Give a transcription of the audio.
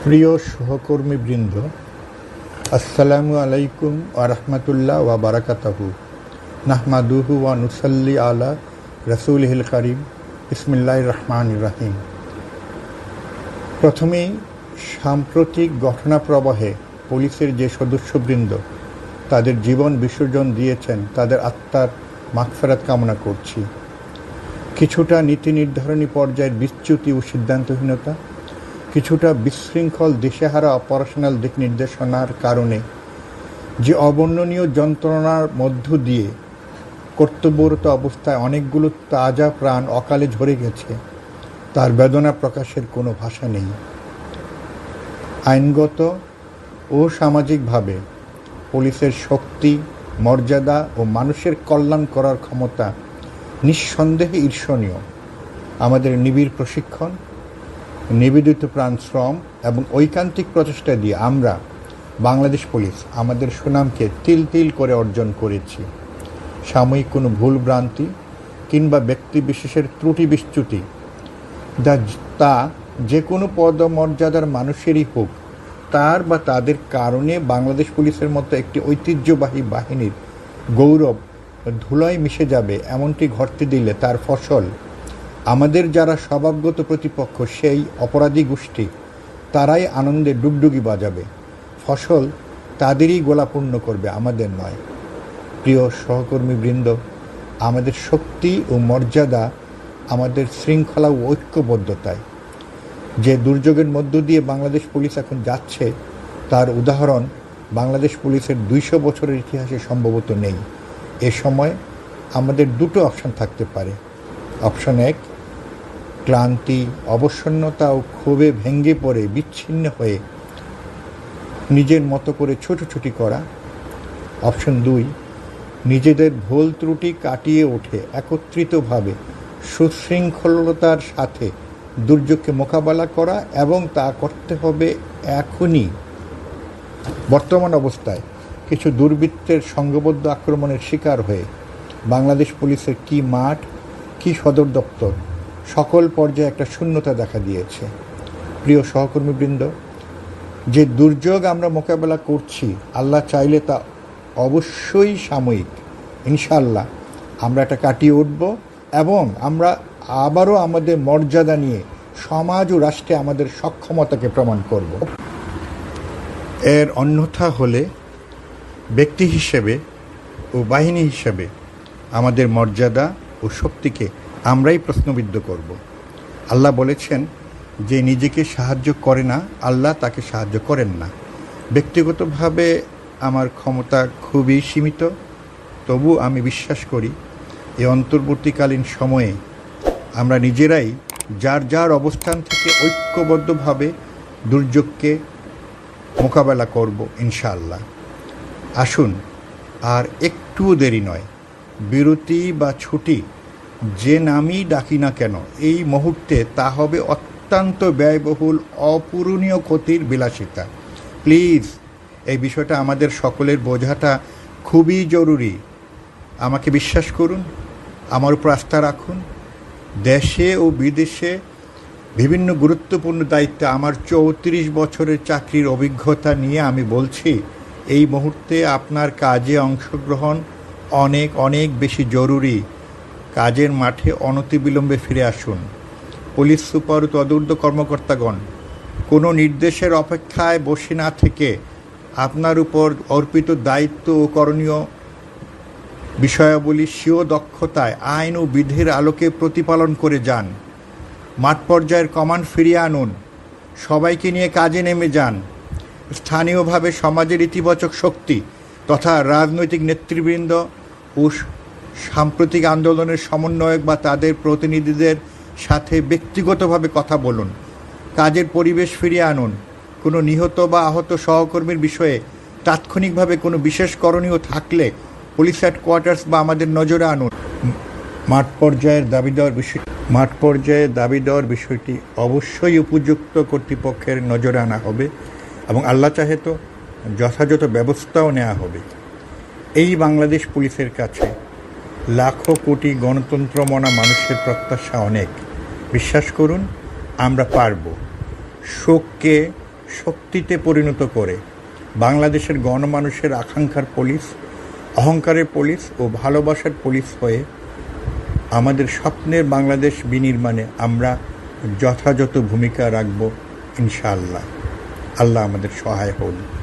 প্রিয় সহকর্মীবৃন্দ, আসসালামু আলাইকুম ওয়া রাহমাতুল্লাহ ওয়া বারাকাতুহু। নাহমাদুহু ওয়া নুসাল্লি আলা রাসূলিহিল কারীম। বিসমিল্লাহির রহমানির রহিম। প্রথমেই সাম্প্রতিক ঘটনাপ্রবাহে পুলিশের যে সদস্যবৃন্দ তাদের জীবন বিসর্জন দিয়েছেন, তাদের আত্মার মাগফিরাত কামনা করছি। কিছুটা নীতি নির্ধারণী পর্যায়ের বিচ্যুতি ও সিদ্ধান্তহীনতা, কিছুটা বিশৃঙ্খল দিশেহারা অপারেশনাল দিক নির্দেশনার কারণে যে অবর্ণনীয় যন্ত্রণার মধ্য দিয়ে কর্তব্যরত অবস্থায় অনেকগুলো তাজা প্রাণ অকালে ঝরে গেছে, তার বেদনা প্রকাশের কোনো ভাষা নেই। আইনগত ও সামাজিকভাবে পুলিশের শক্তি, মর্যাদা ও মানুষের কল্যাণ করার ক্ষমতা নিঃসন্দেহে ঈর্ষণীয়। আমাদের নিবিড় প্রশিক্ষণ, নিবেদিত প্রাণ শ্রম এবং ঐকান্তিক প্রচেষ্টা দিয়ে আমরা বাংলাদেশ পুলিশ আমাদের সুনামকে তিল তিল করে অর্জন করেছি। সাময়িক কোনো ভুলভ্রান্তি কিংবা ব্যক্তিবিশেষের ত্রুটি বিচ্যুতি তা যে কোনো পদমর্যাদার মানুষেরই হোক, তার বা তাদের কারণে বাংলাদেশ পুলিশের মতো একটি ঐতিহ্যবাহী বাহিনীর গৌরব ধুলোয় মিশে যাবে, এমনটি ঘটতে দিলে তার ফসল আমাদের যারা স্বভাবগত প্রতিপক্ষ, সেই অপরাধী গোষ্ঠী, তারাই আনন্দে ডুগডুগি বাজাবে। ফসল তাদেরই গোলাপূর্ণ করবে, আমাদের নয়। প্রিয় সহকর্মীবৃন্দ, আমাদের শক্তি ও মর্যাদা আমাদের শৃঙ্খলা ও ঐক্যবদ্ধতায়। যে দুর্যোগের মধ্য দিয়ে বাংলাদেশ পুলিশ এখন যাচ্ছে, তার উদাহরণ বাংলাদেশ পুলিশের 200 বছরের ইতিহাসে সম্ভবত নেই। এ সময় আমাদের দুটো অপশন থাকতে পারে। অপশন 1, ক্লান্তি, অবসন্নতা ও ক্ষোভে ভেঙে পড়ে বিচ্ছিন্ন হয়ে নিজের মতো করে ছোটাছুটি করা। অপশন 2, নিজেদের ভুল ত্রুটি কাটিয়ে ওঠে একত্রিতভাবে সুশৃঙ্খলতার সাথে দুর্যোগকে মোকাবেলা করা, এবং তা করতে হবে এখনই। বর্তমান অবস্থায় কিছু দুর্বৃত্তের সংঘবদ্ধ আক্রমণের শিকার হয়ে বাংলাদেশ পুলিশের কি মাঠ, কি সদর দপ্তর, সকল পর্যায়ে একটা শূন্যতা দেখা দিয়েছে। প্রিয় সহকর্মীবৃন্দ, যে দুর্যোগ আমরা মোকাবেলা করছি, আল্লাহ চাইলে তা অবশ্যই সাময়িক। ইনশাআল্লাহ আমরা এটা কাটিয়ে উঠব এবং আমরা আবারও আমাদের মর্যাদা নিয়ে সমাজ ও রাষ্ট্রে আমাদের সক্ষমতাকে প্রমাণ করব। এর অন্যথা হলে ব্যক্তি হিসেবে ও বাহিনী হিসেবে আমাদের মর্যাদা ও শক্তিকে আমরাই প্রশ্নবিদ্ধ করব। আল্লাহ বলেছেন, যে নিজেকে সাহায্য করে না, আল্লাহ তাকে সাহায্য করেন না। ব্যক্তিগতভাবে আমার ক্ষমতা খুবই সীমিত, তবু আমি বিশ্বাস করি এই অন্তর্বর্তীকালীন সময়ে আমরা নিজেরাই যার যার অবস্থান থেকে ঐক্যবদ্ধভাবে দুর্যোগকে মোকাবেলা করব ইনশাআল্লাহ। আসুন, আর একটুও দেরি নয়, বিরতি বা ছুটি যে নামই ডাকি না কেন, এই মুহূর্তে তা হবে অত্যন্ত ব্যয়বহুল, অপূরণীয় ক্ষতির বিলাসিতা। প্লিজ, এই বিষয়টা আমাদের সকলের বোঝাটা খুবই জরুরি। আমাকে বিশ্বাস করুন, আমার উপর আস্থা রাখুন। দেশে ও বিদেশে বিভিন্ন গুরুত্বপূর্ণ দায়িত্বে আমার 34 বছরের চাকরির অভিজ্ঞতা নিয়ে আমি বলছি, এই মুহূর্তে আপনার কাজে অংশগ্রহণ অনেক অনেক বেশি জরুরি। কাজের মাঠে অনতিবিলম্বে ফিরে আসুন। পুলিশ সুপার ও তদূর্ধ্ব কর্মকর্তাগণ, কোনো নির্দেশের অপেক্ষায় বসে না থেকে আপনার উপর অর্পিত দায়িত্ব ও করণীয় বিষয়াবলী স্বীয় দক্ষতায় আইন ও বিধির আলোকে প্রতিপালন করে যান। মাঠ পর্যায়ের কমান্ড ফিরিয়ে আনুন। সবাইকে নিয়ে কাজে নেমে যান। স্থানীয়ভাবে সমাজের ইতিবাচক শক্তি তথা রাজনৈতিক নেতৃবৃন্দ ও সাম্প্রতিক আন্দোলনের সমন্বয়ক বা তাদের প্রতিনিধিদের সাথে ব্যক্তিগতভাবে কথা বলুন। কাজের পরিবেশ ফিরিয়ে আনুন। কোনো নিহত বা আহত সহকর্মীর বিষয়ে তাৎক্ষণিকভাবে কোনো বিশেষ করণীয় থাকলে পুলিশ হেডকোয়ার্টার্স বা আমাদের নজরে আনুন। মাঠ পর্যায়ে দাবি দেওয়ার বিষয়টি অবশ্যই উপযুক্ত কর্তৃপক্ষের নজরে আনা হবে এবং আল্লাহ চাহে তো যথাযথ ব্যবস্থাও নেওয়া হবে। এই বাংলাদেশ পুলিশের কাছে লাখো কোটি গণতন্ত্রমনা মানুষের প্রত্যাশা অনেক। বিশ্বাস করুন, আমরা পারব। শোককে শক্তিতে পরিণত করে বাংলাদেশের গণমানুষের আকাঙ্ক্ষার পুলিশ, অহংকারের পুলিশ ও ভালোবাসার পুলিশ হয়ে আমাদের স্বপ্নের বাংলাদেশ বিনির্মাণে আমরা যথাযথ ভূমিকা রাখব ইনশাআল্লাহ। আল্লাহ আমাদের সহায় হন।